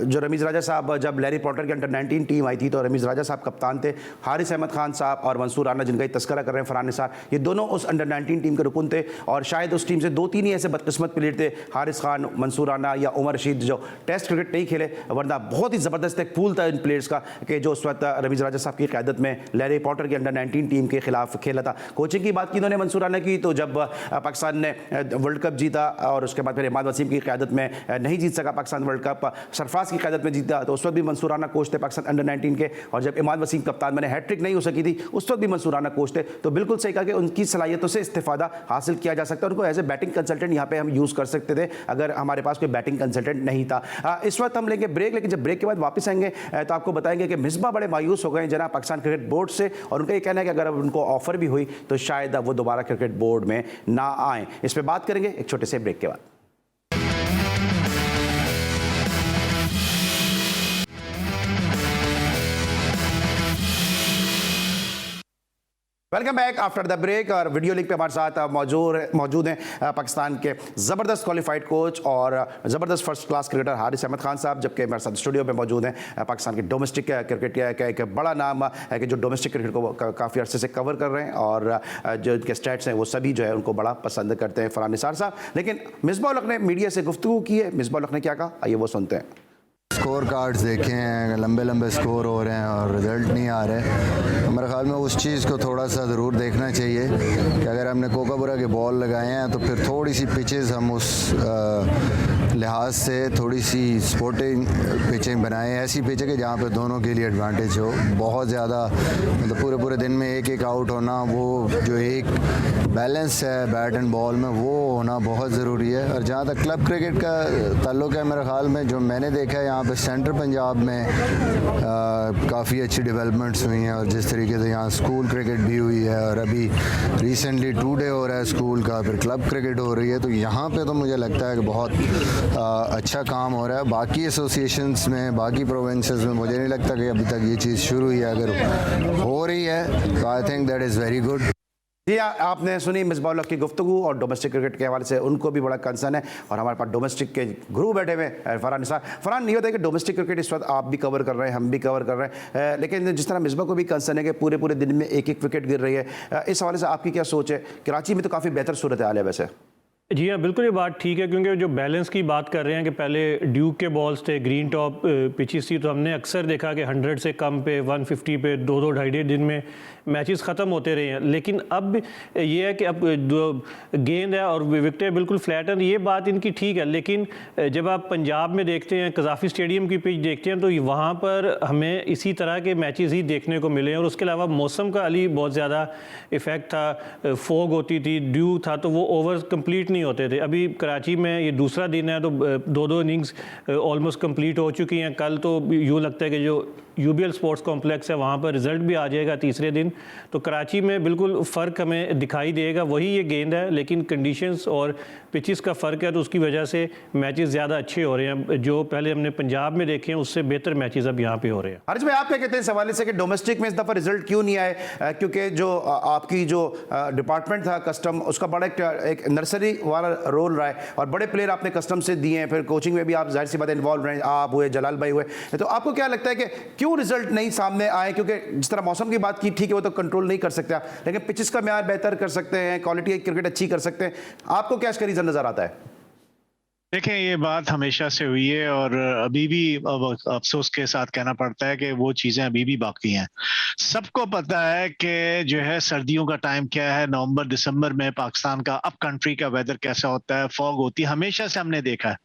जो रमीज़ राजा साहब, जब लैरी पॉटर के अंडर 19 टीम आई थी तो रमीज़ राजा साहब कप्तान थे, हारिस अहमद खान साहब और मंसूर राना जिनका तस्करा कर रहे हैं फरहान निसार, ये दोनों उस अंडर 19 टीम के रुकन थे, और शायद उस टीम से 2-3 ही ऐसे बदकिस्मत प्लेयर थे, हारिस खान, मंसूर राना या उमर रशीद, जो टेस्ट क्रिकेट नहीं खेले, वरना बहुत ही ज़बरदस्त एक पूल था इन प्लेयर्स का कि जो उस वक्त रमीज़ राजा साहब की क़यादत में लैरी पॉटर के अंडर 19 टीम के खिलाफ खेला था। कोचिंग की बात की इन्होंने मंसूर राना की, तो जब पाकिस्तान ने वर्ल्ड कप जीता और उसके बाद फिर इमाद वसीम की क़यादत में नहीं जीत सका पाकिस्तान वर्ल्ड कप, सरफराज की क़यादत में जीता, तो उस वक्त भी मंसूर राना कोच थे पाकिस्तान अंडर 19 के, और जब इमाद वसीम कप्तान मैंने हैट्रिक नहीं हो सकी थी उस वक्त भी मंसूर राना कोच थे। तो बिल्कुल सही कहा कि उनकी सलाहियतों से इस्तेफादा हासिल किया जा सकता है, उनको एज ए बैटिंग कंसल्टेंट यहाँ पे हम यूज़ कर सकते थे अगर हमारे पास कोई बैटिंग कंसल्टेंट नहीं था। इस वक्त हम लेंगे ब्रेक, लेकिन जब ब्रेक के बाद वापस आएंगे तो आपको बताएंगे कि मिसबा बड़े मायूस हो गए जनाब पाकिस्तान क्रिकेट बोर्ड से, और उनका ये कहना है कि अगर उनको ऑफर भी हुई तो शायद वो दोबारा क्रिकेट बोर्ड में ना आए। इस पर बात करेंगे एक छोटे से ब्रेक के बाद। Welcome back after the break, और वीडियो लिंक पे हमारे साथ मौजूद हैं पाकिस्तान के ज़बरदस्त क्वालिफाइड कोच और ज़बरदस्त first class cricketer Haris Ahmed Khan साहब, जबकि हमारे साथ स्टूडियो में मौजूद हैं पाकिस्तान के डोमेस्टिक क्रिकेट का एक बड़ा नाम है कि जो डोमेस्टिक क्रिकेट को काफ़ी अर्से से कवर कर रहे हैं, और जो इनके स्टैट्स हैं वो सभी जो है उनको बड़ा पसंद करते हैं फरहान निसार साहब। लेकिन मिसबा उल हक ने मीडिया से गुफ्तगू की है, मिसबा उल हक ने क्या कहा, आइए वो सुनते हैं। स्कोर कार्ड्स देखे हैं, लंबे लंबे स्कोर हो रहे हैं और रिज़ल्ट नहीं आ रहे। हमारे ख्याल में उस चीज़ को थोड़ा सा ज़रूर देखना चाहिए कि अगर हमने कोकापुरा के बॉल लगाए हैं तो फिर थोड़ी सी पिचेस हम उस लिहाज से थोड़ी सी स्पोर्टिंग पिचिंग बनाएं, ऐसी पिच है कि जहाँ पे दोनों के लिए एडवांटेज हो। बहुत ज़्यादा मतलब पूरे दिन में एक आउट होना, वो जो एक बैलेंस है बैट एंड बॉल में, वो होना बहुत ज़रूरी है। और जहाँ तक क्लब क्रिकेट का ताल्लुक़ है, मेरे ख्याल में जो मैंने देखा है यहाँ पे सेंट्रल पंजाब में काफ़ी अच्छी डेवलपमेंट्स हुई हैं, और जिस तरीके से यहाँ स्कूल क्रिकेट भी हुई है, और अभी रिसेंटली 2 डे हो रहा है स्कूल का, फिर क्लब क्रिकेट हो रही है, तो यहाँ पे तो मुझे लगता है कि बहुत अच्छा काम हो रहा है। बाकी एसोसिएशंस में, बाकी प्रोविंसेस में मुझे नहीं लगता कि अभी तक ये चीज़ शुरू हुई है। अगर हो रही है तो I think that is very good. जी आपने सुनी मिसबा उल हक की गुफ्तगू, और डोमेस्टिक क्रिकेट के हवाले से उनको भी बड़ा कंसर्न है, और हमारे पास डोमेस्टिक के गुरु बैठे हुए फरहान निसार। फरहान, ये होता है कि डोमेस्टिक क्रिकेट इस वक्त आप भी कवर कर रहे हैं, हम भी कवर कर रहे हैं, लेकिन जिस तरह मिसबा को भी कंसर्न है कि पूरे दिन में एक विकेट गिर रही है, इस हवाले से आपकी क्या सोच है? कराची में तो काफ़ी बेहतर सूरत हाल है वैसे। जी हाँ, बिल्कुल ये बात ठीक है, क्योंकि जो बैलेंस की बात कर रहे हैं कि पहले ड्यूक के बॉल्स थे, ग्रीन टॉप पिचेस थी, तो हमने अक्सर देखा कि 100 से कम पे, 150 पे 2-2 ढाई दिन में मैचेस ख़त्म होते रहे हैं। लेकिन अब ये है कि अब जो गेंद है और विकेटें बिल्कुल फ्लैट हैं, ये बात इनकी ठीक है। लेकिन जब आप पंजाब में देखते हैं, कज़ाफ़ी स्टेडियम की पिच देखते हैं, तो वहाँ पर हमें इसी तरह के मैचेस ही देखने को मिले हैं। और उसके अलावा मौसम का अली बहुत ज़्यादा इफ़ेक्ट था, फोग होती थी, ड्यू था, तो वो ओवर कंप्लीट नहीं होते थे। अभी कराची में ये दूसरा दिन है, तो 2-2 इनिंग्स ऑलमोस्ट कंप्लीट हो चुकी हैं। कल तो यूँ लगता है कि जो यूबीएल स्पोर्ट्स कॉम्प्लेक्स है वहाँ पर रिज़ल्ट भी आ जाएगा तीसरे दिन। तो कराची में बिल्कुल फ़र्क हमें दिखाई देगा, वही ये गेंद है, लेकिन कंडीशंस और पिचेस का फ़र्क है, तो उसकी वजह से मैचेस ज़्यादा अच्छे हो रहे हैं। जो पहले हमने पंजाब में देखे हैं उससे बेहतर मैचेस अब यहाँ पे हो रहे हैं। हर्ष भाई, आप क्या कहते हैं इस हवाले से कि डोमेस्टिक में इस दफ़ा रिजल्ट क्यों नहीं आए? क्योंकि जो आपकी जो डिपार्टमेंट था कस्टम, उसका बड़ा एक नर्सरी वाला रोल रहा है, और बड़े प्लेयर आपने कस्टम से दिए हैं, फिर कोचिंग में भी आप जाहिर सी बात इन्वॉल्व रहे, आप हुए, जलाल भाई हुए, तो आपको क्या लगता है कि क्यों रिजल्ट नहीं सामने आए? क्योंकि जिस तरह मौसम की बात की, ठीक है वो तो कंट्रोल नहीं कर सकते, लेकिन पिचेस का म्यार बेहतर कर सकते हैं, क्वालिटी क्रिकेट अच्छी कर सकते हैं। आपको क्या इसका रीज़न नज़र आता है? देखें, ये बात हमेशा से हुई है और अभी भी अब अफसोस के साथ कहना पड़ता है कि वो चीजें अभी भी बाकी हैं। सबको पता है कि जो है सर्दियों का टाइम क्या है, नवंबर दिसंबर में पाकिस्तान का अप कंट्री का वेदर कैसा होता है, फॉग होती है, हमेशा से हमने देखा है।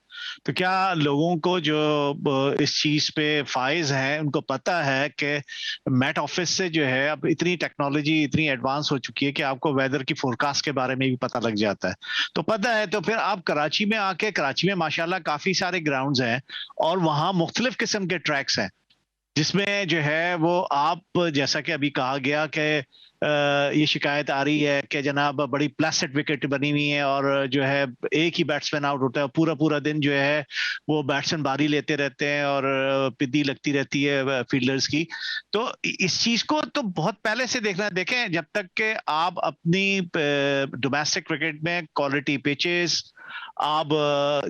तो क्या लोगों को जो इस चीज पे फाइज हैं उनको पता है कि मेट ऑफिस से जो है अब इतनी टेक्नोलॉजी इतनी एडवांस हो चुकी है कि आपको वेदर की फोरकास्ट के बारे में भी पता लग जाता है। तो पता है, तो फिर आप कराची में आके, कराची में माशाल्लाह काफी सारे ग्राउंड्स हैं और वहां मुख्तलिफ किस्म के ट्रैक्स हैं जिसमें जो है वो आप, जैसा कि अभी कहा गया कि ये शिकायत आ रही है कि जनाब बड़ी प्लास्टिक विकेट बनी हुई है और जो है एक ही बैट्समैन आउट होता है, पूरा पूरा दिन जो है वो बैट्समैन बारी लेते रहते हैं और पिद्दी लगती रहती है फील्डर्स की। तो इस चीज को तो बहुत पहले से देखना। देखें, जब तक कि आप अपनी डोमेस्टिक क्रिकेट में क्वालिटी पिचेस आप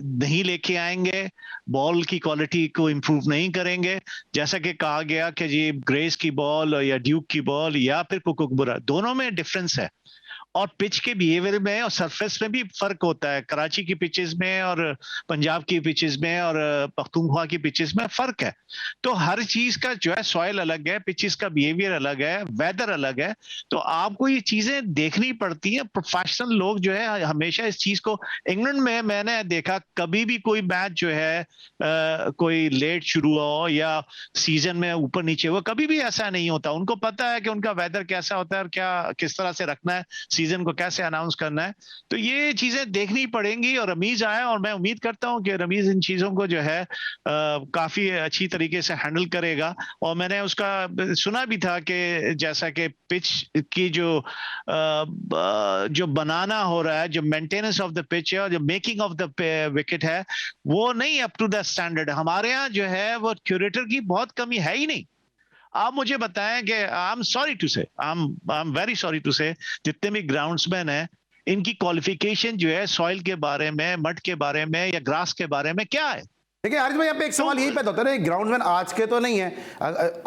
नहीं लेके आएंगे, बॉल की क्वालिटी को इम्प्रूव नहीं करेंगे, जैसा कि कहा गया कि जी ग्रेस की बॉल या ड्यूक की बॉल या फिर कुकुकबुरा, दोनों में डिफरेंस है और पिच के बिहेवियर में और सरफेस में भी फर्क होता है। कराची की पिचेस में और पंजाब की पिचेस में और पख्तूनख्वा की पिचेस में फर्क है। तो हर चीज का जो है सॉइल अलग है, पिचेस का बिहेवियर अलग है, वेदर अलग है। तो आपको ये चीजें देखनी पड़ती हैं। प्रोफेशनल लोग जो है हमेशा इस चीज को, इंग्लैंड में मैंने देखा कभी भी कोई मैच जो है कोई लेट शुरू हो या सीजन में ऊपर नीचे हो, कभी भी ऐसा नहीं होता। उनको पता है कि उनका वेदर कैसा होता है और क्या किस तरह से रखना है, सीजन को कैसे अनाउंस करना है। तो ये चीजें देखनी पड़ेंगी और रमीज आए और मैं उम्मीद करता हूं कि रमीज इन चीजों को जो है काफी अच्छी तरीके से हैंडल करेगा। और मैंने उसका सुना भी था कि जैसा कि पिच की जो बनाना हो रहा है, जो मेंटेनेंस ऑफ द पिच है और जो मेकिंग ऑफ द विकेट है, वो नहीं अप टू द स्टैंडर्ड। हमारे यहाँ जो है वो क्यूरेटर की बहुत कमी है ही नहीं। आप मुझे बताएं कि I am sorry to say, I am very sorry to say, जितने भी ग्राउंड्समैन हैं इनकी क्वालिफिकेशन जो है सॉइल के बारे में, मड के बारे में या ग्रास के बारे में क्या है। देखिए हारिस भाई, यहाँ पे एक सवाल यही पैदा होता है ना, ग्राउंडमैन आज के तो नहीं है,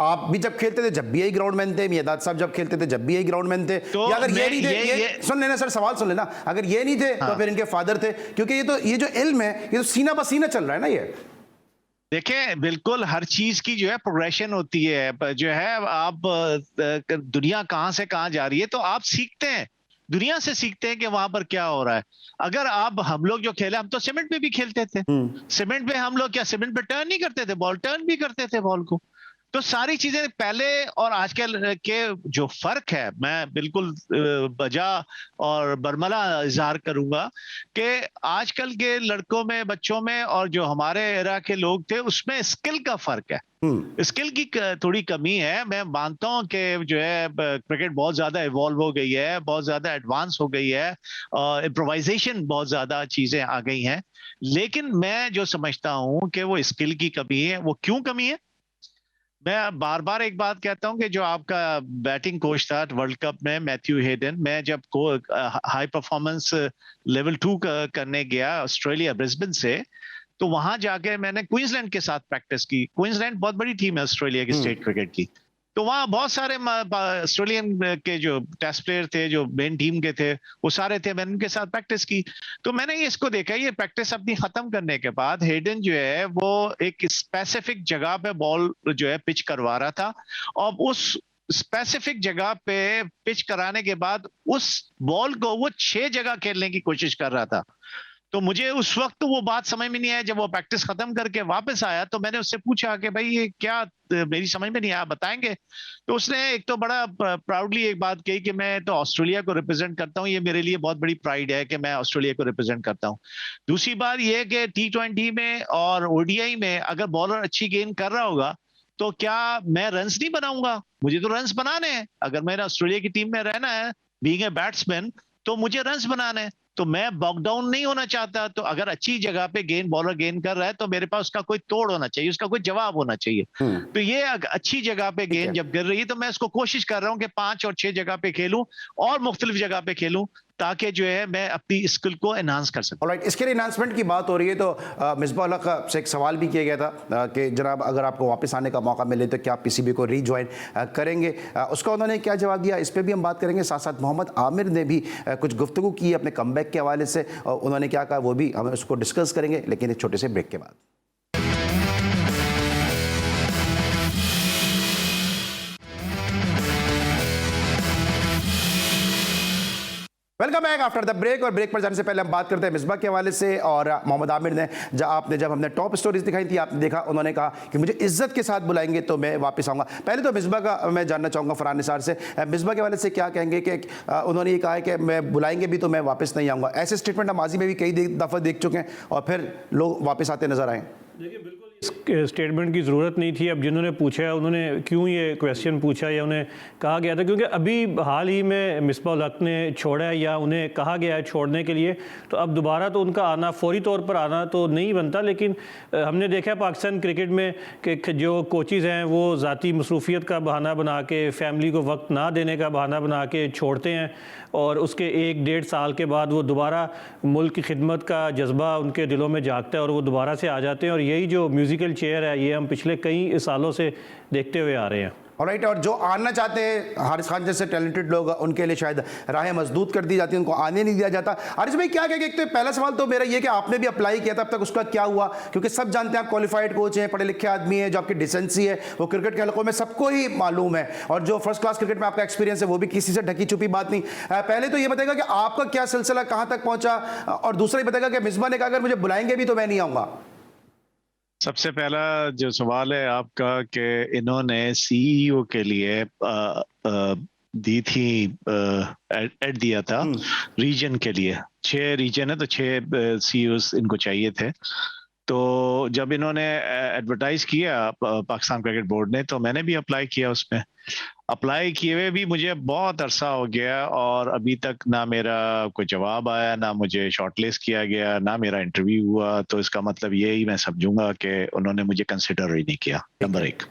आप भी जब खेलते थे जब भी यही ग्राउंडमैन थे, मियादाद साहब जब खेलते थे जब भी यही ग्राउंडमैन थे। तो या अगर ये नहीं थे, सुन लेना सर, सवाल सुन लेना, अगर ये नहीं थे तो फिर इनके फादर थे, क्योंकि ये जो इल्म है ये तो सीना पसीना चल रहा है ना। ये देखें, बिल्कुल हर चीज की जो है प्रोग्रेशन होती है, जो है आप दुनिया कहां से कहां जा रही है तो आप सीखते हैं, दुनिया से सीखते हैं कि वहां पर क्या हो रहा है। अगर आप, हम लोग जो खेले, हम तो सीमेंट पे भी खेलते थे, सीमेंट पे हम लोग क्या सीमेंट पे टर्न नहीं करते थे बॉल, टर्न भी करते थे बॉल को। तो सारी चीजें पहले और आजकल के जो फर्क है, मैं बिल्कुल बजा और बरमला इजहार करूंगा कि आजकल के लड़कों में, बच्चों में और जो हमारे एरा के लोग थे उसमें स्किल का फर्क है, स्किल की थोड़ी कमी है। मैं मानता हूं कि जो है क्रिकेट बहुत ज्यादा इवॉल्व हो गई है, बहुत ज्यादा एडवांस हो गई है और इम्प्रोवाइजेशन बहुत ज्यादा चीजें आ गई हैं, लेकिन मैं जो समझता हूं कि वो स्किल की कमी है। वो क्यों कमी है? मैं बार बार एक बात कहता हूं कि जो आपका बैटिंग कोच था वर्ल्ड कप में, मैथ्यू हेडन, मैं जब हाई परफॉर्मेंस लेवल 2 करने गया ऑस्ट्रेलिया ब्रिस्बेन से, तो वहां जाके मैंने क्वींसलैंड के साथ प्रैक्टिस की। क्वींसलैंड बहुत बड़ी टीम है ऑस्ट्रेलिया की स्टेट क्रिकेट की। तो वहां बहुत सारे ऑस्ट्रेलियन के जो टेस्ट प्लेयर थे, जो मेन टीम के थे, वो सारे थे, मैंने उनके साथ प्रैक्टिस की। तो मैंने इसको देखा, ये प्रैक्टिस अपनी खत्म करने के बाद हेडन जो है वो एक स्पेसिफिक जगह पे बॉल जो है पिच करवा रहा था और उस स्पेसिफिक जगह पे पिच कराने के बाद उस बॉल को वो 6 जगह खेलने की कोशिश कर रहा था। तो मुझे उस वक्त वो बात समझ में नहीं आया। जब वो प्रैक्टिस खत्म करके वापस आया तो मैंने उससे पूछा कि भाई ये क्या, मेरी समझ में नहीं आया, बताएंगे? तो उसने एक तो बड़ा प्राउडली एक बात कही कि मैं तो ऑस्ट्रेलिया को रिप्रेजेंट करता हूँ, ये मेरे लिए बहुत बड़ी प्राइड है कि मैं ऑस्ट्रेलिया को रिप्रेजेंट करता हूँ। दूसरी बात ये कि T20 में और ODI में अगर बॉलर अच्छी गेंद कर रहा होगा तो क्या मैं रन्स नहीं बनाऊंगा? मुझे तो रन्स बनाने हैं। अगर मैंने ऑस्ट्रेलिया की टीम में रहना है बीइंग ए बैट्समैन, तो मुझे रन्स बनाने हैं। तो मैं बॉक डाउन नहीं होना चाहता। तो अगर अच्छी जगह पे बॉलर गेंद कर रहा है तो मेरे पास उसका कोई तोड़ होना चाहिए, उसका कोई जवाब होना चाहिए। तो ये अच्छी जगह पे गेंद जब गिर रही है तो मैं इसको कोशिश कर रहा हूं कि 5 और 6 जगह पे खेलूं और मुख्तलिफ जगह पे खेलूं ताकि जो है मैं अपनी स्किल को एनहांस कर सकूं। ऑलराइट, इसके लिए एनहांसमेंट की बात हो रही है तो मिसबाह उल हक से एक सवाल भी किया गया था कि जनाब अगर आपको वापस आने का मौका मिले तो क्या आप पीसीबी को रीज्वाइन करेंगे, उसका उन्होंने क्या जवाब दिया, इस पर भी हम बात करेंगे। साथ साथ मोहम्मद आमिर ने भी कुछ गुफ्तगू की अपने कमबैक के हवाले से, उन्होंने क्या कहा वो भी हम उसको डिस्कस करेंगे, लेकिन एक छोटे से ब्रेक के बाद। Welcome back after the break. और ब्रेक पर जाने से पहले हम बात करते हैं मिसबाह के हवाले से और मोहम्मद आमिर ने जब हमने टॉप स्टोरीज दिखाई थी आपने देखा उन्होंने कहा कि मुझे इज्जत के साथ बुलाएंगे तो मैं वापस आऊँगा। पहले तो मिसबाह का मैं जानना चाहूँगा फरहान निसार से, मिसबाह के हवाले से क्या कहेंगे कि उन्होंने ये कहा है कि मैं बुलाएंगे भी तो मैं वापस नहीं आऊँगा। ऐसे स्टेटमेंट हम माजी में भी कई दफ़ा देख चुके हैं और फिर लोग वापस आते नजर आए। देखिए बिल्कुल इस स्टेटमेंट की ज़रूरत नहीं थी। अब जिन्होंने पूछा उन्होंने क्यों ये क्वेश्चन पूछा या उन्हें कहा गया था, क्योंकि अभी हाल ही में मिसबाह उल हक ने छोड़ा है या उन्हें कहा गया है छोड़ने के लिए, तो अब दोबारा तो उनका आना फौरी तौर पर आना तो नहीं बनता। लेकिन हमने देखा है पाकिस्तान क्रिकेट में कि जो कोचेज़ हैं वो ज़ाती मसरूफियत का बहाना बना के, फैमिली को वक्त ना देने का बहाना बना के छोड़ते हैं और उसके 1-1.5 साल के बाद वो दोबारा मुल्क की खिदमत का जज्बा उनके दिलों में जागता है और वो दोबारा से आ जाते हैं। और यही जो म्यूज़िकल चेयर है ये हम पिछले कई सालों से देखते हुए आ रहे हैं। ऑलराइट, और जो आना चाहते हैं हारिस खान जैसे टैलेंटेड लोग, उनके लिए शायद राहें मजदूद कर दी जाती हैं, उनको आने नहीं दिया जाता। हारिस भाई क्या कहेंगे? एक तो पहला सवाल तो मेरा ये कि आपने भी अप्लाई किया था, अब तक उसका क्या हुआ? क्योंकि सब जानते हैं आप क्वालिफाइड कोच हैं, पढ़े लिखे आदमी हैं, जो आपकी डिसेंसी है वो क्रिकेट के हलकों में सबको ही मालूम है, और जो फर्स्ट क्लास क्रिकेट में आपका एक्सपीरियंस है वो भी किसी से ढकी छुपी बात नहीं। पहले तो ये बताएगा कि आपका क्या सिलसिला कहाँ तक पहुँचा, और दूसरा ये बताएगा कि मिसबाह ने कहा अगर मुझे बुलाएंगे भी तो मैं नहीं आऊँगा। सबसे पहला जो सवाल है आपका कि इन्होंने सीईओ के लिए दी थी एड दिया था रीजन के लिए, 6 रीजन है तो 6 सीईओस इनको चाहिए थे। तो जब इन्होंने एडवर्टाइज किया पाकिस्तान क्रिकेट बोर्ड ने, तो मैंने भी अप्लाई किया। उसमें अप्लाई किए हुए भी मुझे बहुत अरसा हो गया और अभी तक ना मेरा कोई जवाब आया, ना मुझे शॉर्टलिस्ट किया गया, ना मेरा इंटरव्यू हुआ। तो इसका मतलब यही मैं समझूंगा कि उन्होंने मुझे कंसिडर ही नहीं किया, नंबर 1।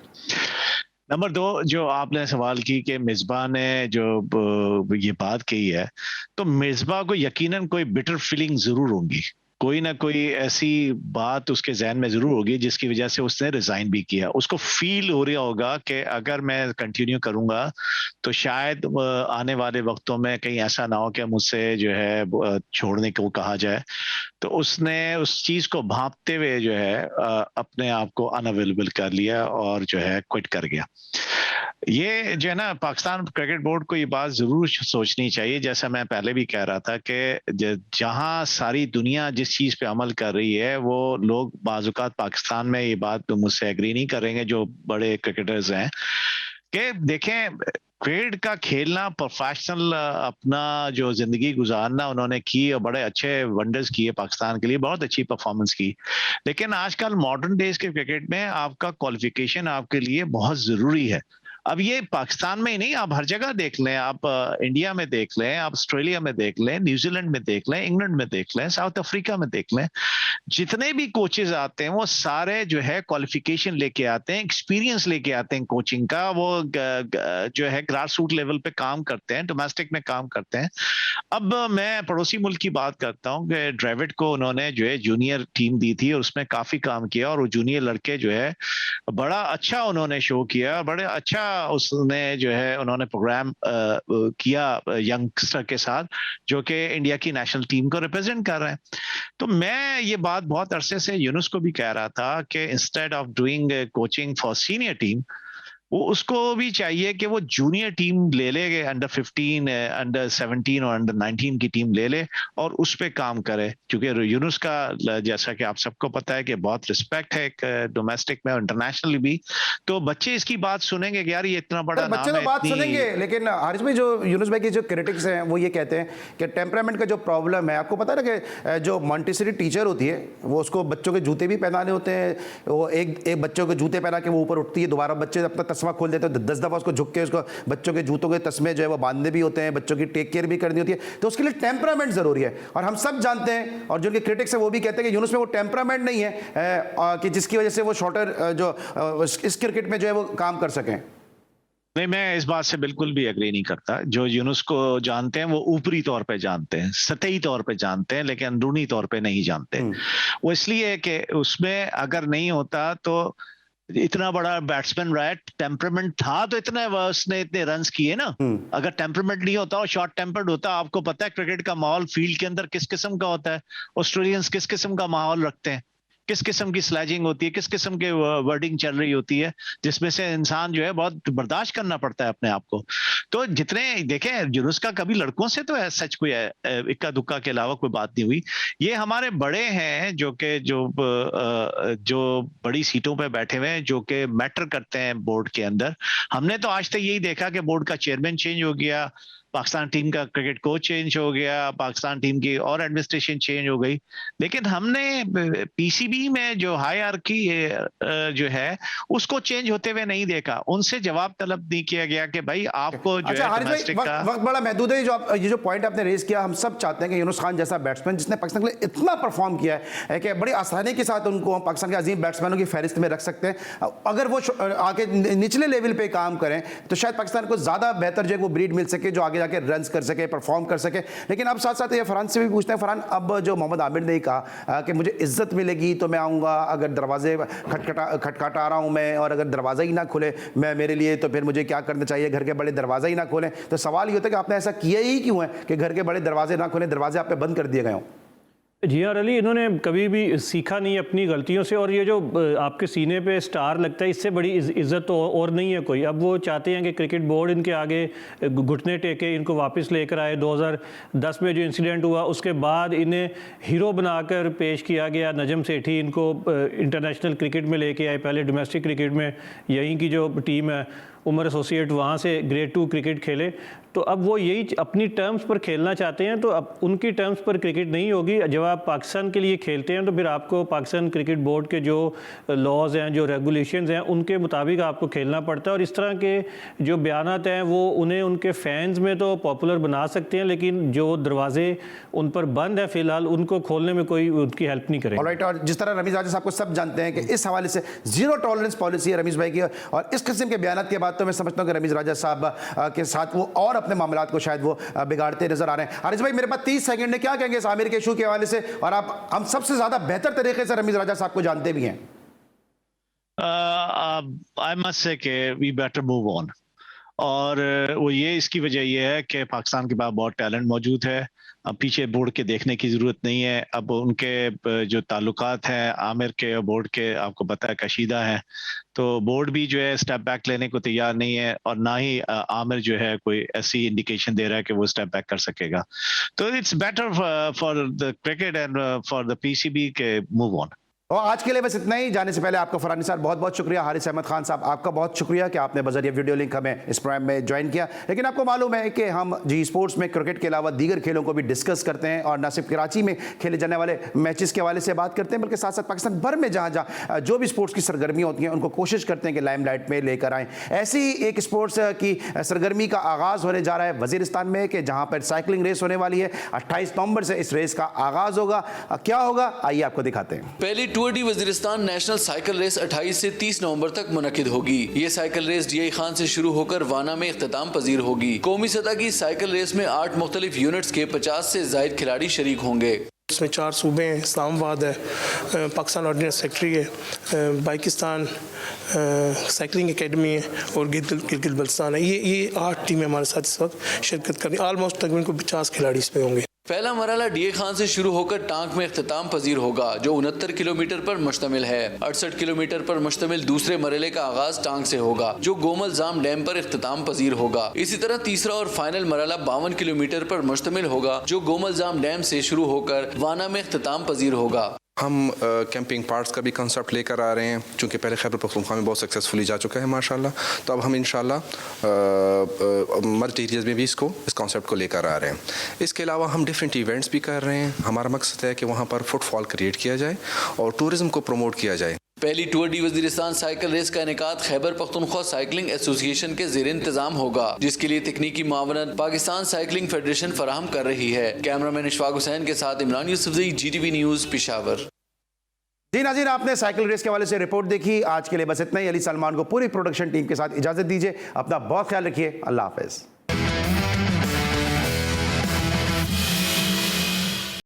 नंबर 2, जो आपने सवाल की कि मिसबाह ने जो ये बात कही है, तो मिसबाह को यकीनन कोई बिटर फीलिंग जरूर होगी, कोई ना कोई ऐसी बात उसके जहन में जरूर होगी जिसकी वजह से उसने रिजाइन भी किया। उसको फील हो रहा होगा कि अगर मैं कंटिन्यू करूंगा तो शायद आने वाले वक्तों में कहीं ऐसा ना हो कि मुझसे जो है छोड़ने को कहा जाए। तो उसने उस चीज को भांपते हुए जो है अपने आप को अनअवेलेबल कर लिया और जो है क्विट कर गया। ये जो है ना, पाकिस्तान क्रिकेट बोर्ड को ये बात जरूर सोचनी चाहिए, जैसा मैं पहले भी कह रहा था कि जहां सारी दुनिया जिस चीज पे अमल कर रही है, वो लोग बाज़-औक़ात पाकिस्तान में ये बात मुझसे एग्री नहीं करेंगे जो बड़े क्रिकेटर्स हैं, कि देखें क्रिकेट का खेलना, प्रोफेशनल अपना जो जिंदगी गुजारना उन्होंने की और बड़े अच्छे वंडर्स किए पाकिस्तान के लिए, बहुत अच्छी परफॉर्मेंस की। लेकिन आजकल मॉडर्न डेज के क्रिकेट में आपका क्वालिफिकेशन आपके लिए बहुत जरूरी है। अब ये पाकिस्तान में ही नहीं, आप हर जगह देख लें, आप इंडिया में देख लें, आप ऑस्ट्रेलिया में देख लें, न्यूजीलैंड में देख लें, इंग्लैंड में देख लें, साउथ अफ्रीका में देख लें, जितने भी कोचेज आते हैं वो सारे जो है क्वालिफिकेशन लेके आते हैं, एक्सपीरियंस लेके आते हैं कोचिंग का। वो जो है ग्रास रूट लेवल पे काम करते हैं, डोमेस्टिक में काम करते हैं। अब मैं पड़ोसी मुल्क की बात करता हूँ कि ड्रेविड को उन्होंने जो है जूनियर टीम दी थी और उसमें काफी काम किया, और वो जूनियर लड़के जो है बड़ा अच्छा उन्होंने शो किया, बड़े अच्छा उसने जो है उन्होंने प्रोग्राम किया यंगस्टर के साथ, जो कि इंडिया की नेशनल टीम को रिप्रेजेंट कर रहे हैं। तो मैं ये बात बहुत अरसे से यूनुस को भी कह रहा था कि instead of doing coaching for senior team, वो उसको भी चाहिए कि वो जूनियर टीम ले ले, अंडर 15, अंडर 17 और अंडर 19 की टीम ले ले और उस पे काम करे। क्योंकि यूनुस का जैसा कि आप सबको पता है कि बहुत रिस्पेक्ट है एक डोमेस्टिक में और इंटरनेशनली भी, तो बच्चे इसकी बात सुनेंगे कि यार ये इतना बड़ा बच्चे तो बात सुनेंगे। लेकिन हारिस भाई, जो यूनुस भाई के जो क्रिटिक्स हैं वो ये कहते हैं कि टेम्परामेंट का जो प्रॉब्लम है, आपको पता है ना कि जो मॉन्टेसरी टीचर होती है वो उसको बच्चों के जूते भी पहनाने होते हैं, वो एक बच्चों के जूते पहना के वो ऊपर उठती है, दोबारा बच्चे अपना तस्मा खोल देते हैं, 10 दफ़ा उसको झुक के उसको बच्चों के जूतों के तस्मे जो है वो बांधने भी होते हैं, बच्चों की टेक केयर भी करनी होती है। तो उसके लिए टेम्परामेंट ज़रूरी है, और हम सब जानते हैं, और जो उनके क्रिटिक्स है वो भी कहते हैं कि यूनुस में वो टेम्परामेंट नहीं है कि जिसकी वजह से वो शॉर्टर जो इस क्रिकेट में जो है वो काम कर सकें। नहीं, मैं इस बात से बिल्कुल भी एग्री नहीं करता। जो यूनुस को जानते हैं वो ऊपरी तौर पे जानते हैं, सतही तौर पे जानते हैं, लेकिन अंदरूनी तौर पे नहीं जानते। वो इसलिए कि उसमें अगर नहीं होता तो इतना बड़ा बैट्समैन रहा है, टेम्परामेंट था तो इतना उसने इतने रन्स किए ना। अगर टेम्परामेंट नहीं होता और शॉर्ट टेम्पर्ड होता, आपको पता है क्रिकेट का माहौल फील्ड के अंदर किस किस्म का होता है, ऑस्ट्रेलियंस किस किस्म का माहौल रखते हैं, किस किस्म की स्लैजिंग होती है, किस किस्म के वर्डिंग चल रही होती है, जिसमें से इंसान जो है बहुत बर्दाश्त करना पड़ता है अपने आप को। तो जितने देखें, यूनुस का कभी लड़कों से तो है सच कोई इक्का दुक्का के अलावा कोई बात नहीं हुई। ये हमारे बड़े हैं जो कि जो बड़ी सीटों पे बैठे हुए हैं, जो कि मैटर करते हैं बोर्ड के अंदर। हमने तो आज तक यही देखा कि बोर्ड का चेयरमैन चेंज हो गया, पाकिस्तान टीम का क्रिकेट कोच चेंज हो गया, पाकिस्तान टीम की और एडमिनिस्ट्रेशन चेंज हो गई, लेकिन हमने पीसीबी में जो हायरार्की जो है उसको चेंज होते हुए नहीं देखा। उनसे जवाब तलब नहीं किया गया कि भाई आपको जो अच्छा, है डोमेस्टिक का वक्त बड़ा महदूद है। ये जो पॉइंट आपने रेज किया, हम सब चाहते हैं कि यूनुस खान जैसा बैट्समैन जिसने पाकिस्तान के लिए इतना परफॉर्म किया है कि बड़ी आसानी के साथ उनको हम पाकिस्तान के अजीम बैट्समैनों की फहरिस्त में रख सकते हैं। अगर वो आगे निचले लेवल पे काम करें तो शायद पाकिस्तान को ज्यादा बेहतर जो है वो ब्रीड मिल सके, जो आगे जाके रन कर सके, परफॉर्म कर सके। लेकिन अब साथ साथ ये फरहान से भी पूछते हैं, फरहान अब जो मोहम्मद आमिर ने कहा कि मुझे इज्जत मिलेगी तो मैं आऊँगा, अगर दरवाजे खटखटा रहा हूँ मैं और अगर दरवाज़ा ही ना खुले मैं मेरे लिए, तो फिर मुझे क्या करना चाहिए, घर के बड़े दरवाज़ा ही ना खोलें। तो सवाल ये होता है कि आपने ऐसा किया ही क्यों है कि घर के बड़े दरवाजे ना खोलें, दरवाजे आप पे बंद कर दिए गए हों? जी हाँ अली, इन्होंने कभी भी सीखा नहीं अपनी गलतियों से, और ये जो आपके सीने पे स्टार लगता है, इससे बड़ी इज्जत तो और नहीं है कोई। अब वो चाहते हैं कि क्रिकेट बोर्ड इनके आगे घुटने टेके, इनको वापस लेकर आए। 2010 में जो इंसिडेंट हुआ उसके बाद इन्हें हीरो बनाकर पेश किया गया। नजम सेठी इनको इंटरनेशनल क्रिकेट में लेके आए, पहले डोमेस्टिक क्रिकेट में यहीं की जो टीम है उमर एसोसिएट, वहाँ से ग्रेड 2 क्रिकेट खेले। तो अब वो यही अपनी टर्म्स पर खेलना चाहते हैं, तो अब उनकी टर्म्स पर क्रिकेट नहीं होगी। जब आप पाकिस्तान के लिए खेलते हैं तो फिर आपको पाकिस्तान क्रिकेट बोर्ड के जो लॉज हैं, जो रेगुलेशंस हैं, उनके मुताबिक आपको खेलना पड़ता है। और इस तरह के जो बयानात हैं वो उन्हें उनके फैंस में तो पॉपुलर बना सकते हैं, लेकिन जो दरवाजे उन पर बंद है फिलहाल, उनको खोलने में कोई उनकी हेल्प नहीं करेगा। ऑलराइट, और जिस तरह रमीज़ राजा साहब को सब जानते हैं कि इस हवाले से जीरो टॉलरेंस पॉलिसी है रमीज़ भाई की, और इस किस्म के बयान के बाद तो मैं समझता हूँ कि रमीज़ राजा साहब के साथ वो और अपने मामलात को शायद वो बिगाड़ते नजर आ रहे हैं। हारिस भाई, मेरे पास 30 सेकंड है, क्या कहेंगे इस आमिर के इशू के हवाले से? और आप हम सबसे ज्यादा बेहतर तरीके से रमीज़ राजा साहब को जानते भी हैं। आई मस्ट से कि वी बेटर मूव ऑन, और वो ये इसकी वजह ये है कि पाकिस्तान के पास बहुत टैलेंट मौजूद है। अब पीछे बोर्ड के देखने की जरूरत नहीं है। अब उनके जो ताल्लुकात हैं आमिर के और बोर्ड के, आपको पता है कशीदा है, तो बोर्ड भी जो है स्टेप बैक लेने को तैयार नहीं है, और ना ही आमिर जो है कोई ऐसी इंडिकेशन दे रहा है कि वो स्टेप बैक कर सकेगा। तो it's better for the cricket and for the PCB के मूव ऑन। और आज के लिए बस इतना ही। जाने से पहले आपका फरहान निसार बहुत बहुत शुक्रिया। हारिस अहमद खान साहब, आपका बहुत शुक्रिया कि आपने बजरिया वीडियो लिंक हमें इस प्रोग्राम में ज्वाइन किया। लेकिन आपको मालूम है कि हम जी स्पोर्ट्स में क्रिकेट के अलावा दीगर खेलों को भी डिस्कस करते हैं, और न सिर्फ कराची में खेले जाने वाले मैचेस के हवाले से बात करते हैं, बल्कि साथ साथ पाकिस्तान भर में जहाँ जहाँ जो भी स्पोर्ट्स की सरगर्मियाँ होती हैं उनको कोशिश करते हैं कि लाइमलाइट में लेकर आएँ। ऐसी एक स्पोर्ट्स की सरगर्मी का आगाज़ होने जा रहा है वजीरिस्तान में, कि जहाँ पर साइकिलिंग रेस होने वाली है। 28 नवंबर से इस रेस का आगाज़ होगा। क्या होगा आइए आपको दिखाते हैं। पहली tour de Waziristan national cycle race 28 से 30 नवंबर तक मुनक्किद होगी। ये साइकिल रेस डीआई खान से शुरू होकर वाना में इख्तिताम पजीर होगी। कौमी सतह की साइकिल रेस में 8 मुख्तलिफ यूनिट्स के 50 से जायद खिलाड़ी शरीक होंगे। इसमें 4 सूबे हैं, इस्लामाबाद है, पाकिस्तान ऑर्डिनेंस सेक्रेटरी है, पाकिस्तान साइकिलिंग एकेडमी है, और गिलगित बल्तिस्तान है। ये 8 टीमें हमारे साथ इस वक्त शिरकत कर रही हैं। ऑलमोस्ट तकरीबन 50 खिलाड़ी इसमें होंगे। पहला मरहला डीए खान से शुरू होकर टांक में इख्तिताम पजीर होगा, जो 69 किलोमीटर पर मुश्तमिल है। 68 किलोमीटर पर मुश्तमिल दूसरे मरहले का आगाज टांक से होगा, जो गोमल जाम डैम पर इख्तिताम पजीर होगा। इसी तरह तीसरा और फाइनल मरहला 52 किलोमीटर पर मुश्तमिल होगा, जो गोमल जाम डैम से शुरू होकर वाना में इख्तिताम पजीर होगा। हम कैंपिंग पार्ट्स का भी कंसेप्ट लेकर आ रहे हैं, चूँकि पहले खैबर पख्तूनख्वा में बहुत सक्सेसफुली जा चुका है माशाल्लाह। तो अब हम इंशाल्लाह मल्टी एरियाज़ में भी इस कॉन्सेप्ट को लेकर आ रहे हैं। इसके अलावा हम डिफरेंट इवेंट्स भी कर रहे हैं। हमारा मकसद है कि वहाँ पर फुटफॉल क्रिएट किया जाए और टूरिज़्म को प्रमोट किया जाए। पहली tour de Waziristan cycle race का इनेकाद खैबर पख्तूनख्वा साइकिलिंग एसोसिएशन के ज़ेर इंतजाम होगा, जिसके लिए तकनीकी मावनत पाकिस्तान साइकिलिंग फेडरेशन फराहम कर रही है। कैमरामैन इशफाक हुसैन के साथ इमरान यूसुफजई, GTV न्यूज़, पेशावर। जी नाज़रीन, आपने साइकिल रेस के हवाले से रिपोर्ट देखी। आज के लिए बस इतना ही। अली सलमान को पूरी प्रोडक्शन टीम के साथ इजाज़त दीजिए। अपना बहुत ख्याल रखिए। अल्लाह हाफ़िज़।